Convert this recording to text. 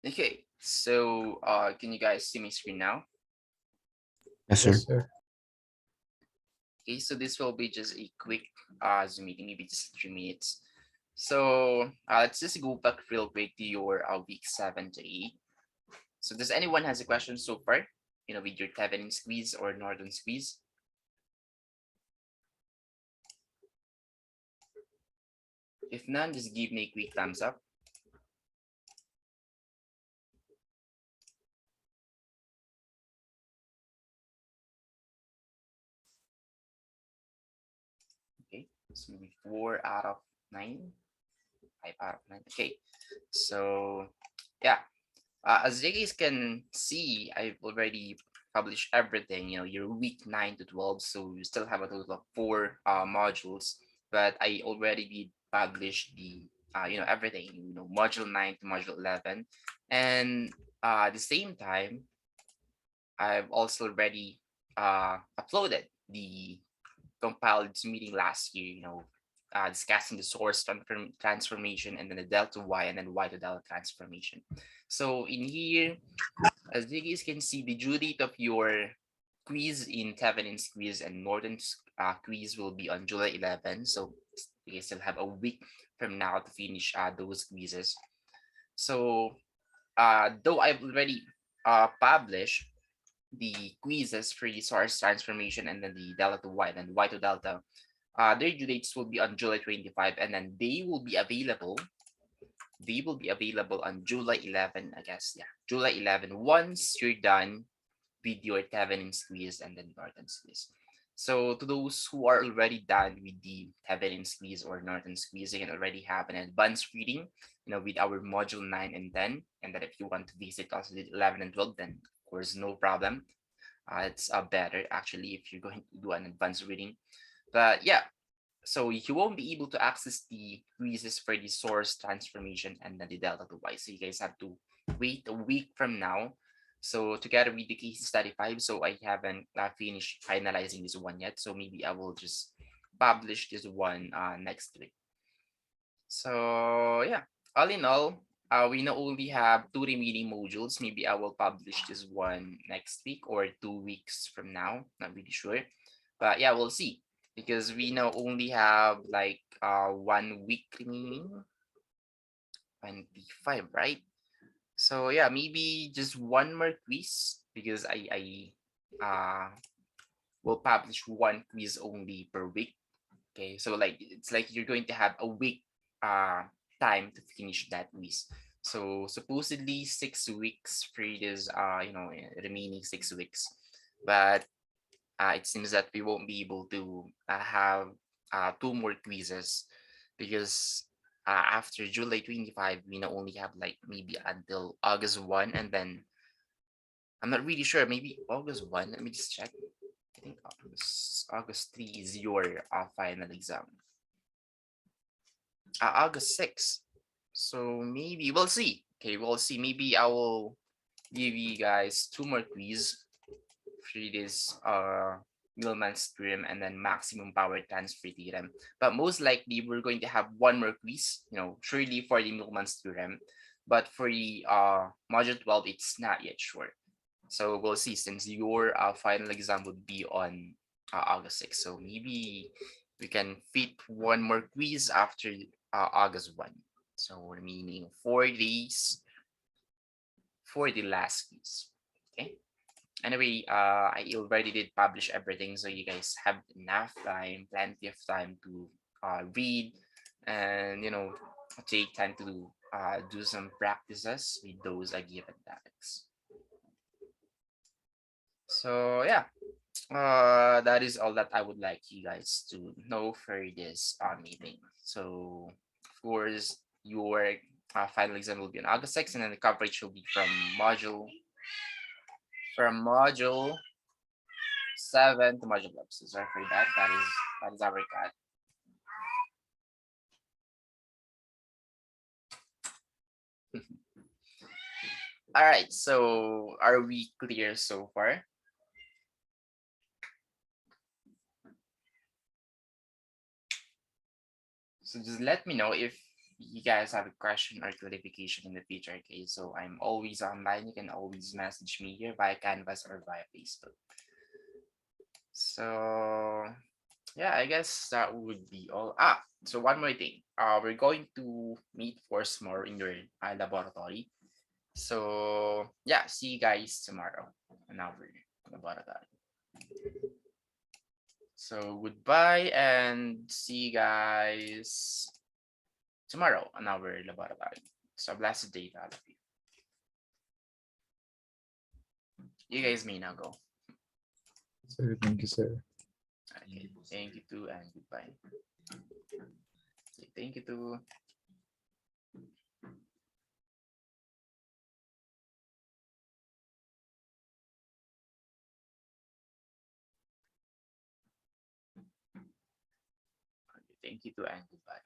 Okay, so can you guys see my screen now? Yes, sir. Yes, sir. Okay, so this will be just a quick Zoom meeting, maybe just 3 minutes. So let's just go back real quick to your week 7 to 8. So does anyone has a question so far? With your Thevenin squeeze or Northern squeeze? If none, just give me a quick thumbs up. Okay, so maybe 4 out of 9, 5 out of 9. Okay, so yeah, as you guys can see, I've already published everything. Your week 9 to 12, so you still have a total of 4 modules. But I already did publish the everything. Module 9 to module 11, and at the same time, I've also already uploaded the compiled meeting last year. Discussing the source transformation and then the delta y and then y to delta transformation. So in here, as you guys can see, the due date of your quiz in Thevenin's quiz and Norton's quiz will be on July 11. So you guys still have a week from now to finish those quizzes. So though I've already published the quizzes for the source transformation and then the delta to y and y to delta, their due dates will be on July 25, and then they will be available on July 11, I guess. Yeah, July 11, once you're done with your Thevenin squeeze and then Norton squeeze. So to those who are already done with the Thevenin squeeze or Norton squeeze, you can already have an advanced reading, with our module 9 and 10. And then if you want to visit also the 11 and 12, then of course, no problem. It's better actually if you're going to do an advanced reading. But yeah, so you won't be able to access the quizzes for the source transformation and then the delta to y. So you guys have to wait a week from now. So together with the case study 5, so I haven't finished finalizing this one yet. So maybe I will just publish this one next week. So yeah, all in all, we now only have 2 remaining modules. Maybe I will publish this one next week or 2 weeks from now. Not really sure, but yeah, we'll see because we now only have like 1 week remaining. 25, right? So yeah, maybe just one more quiz because I will publish one quiz only per week. Okay, so like it's like you're going to have a week time to finish that quiz. So supposedly 6 weeks for this remaining 6 weeks, but it seems that we won't be able to have 2 more quizzes because after July 25 we now only have like maybe until August 1, and then I'm not really sure, maybe August 1. Let me just check. I think August 3 is your final exam. August 6. So maybe we'll see. Okay, we'll see. Maybe I will give you guys 2 more quiz for this Millman's theorem and then maximum power transfer theorem. But most likely we're going to have 1 more quiz, surely for the Millman's theorem. But for the module 12, it's not yet sure. So we'll see since your final exam would be on August 6th. So maybe we can fit 1 more quiz after August 1. So remaining 4 days for the last quiz. Okay. Anyway, I already did publish everything, so you guys have enough time, plenty of time to read and take time to do some practices with those given topics. So yeah, that is all that I would like you guys to know for this meeting. So of course your final exam will be on August 6th, and then the coverage will be from module 7 to module 11. So sorry for that. That is our cut. All right. So are we clear so far? So just let me know if you guys have a question or clarification in the future, okay? So I'm always online. You can always message me here via Canvas or via Facebook. So yeah, I guess that would be all. So one more thing. We're going to meet for more in your laboratory. So yeah, see you guys tomorrow in our laboratory. So goodbye and see you guys tomorrow on our laboratory. So blessed day to all of you. You guys may now go. Sir, thank you, sir. Okay, thank you too and goodbye. Okay, thank you too. Okay, thank you too and goodbye.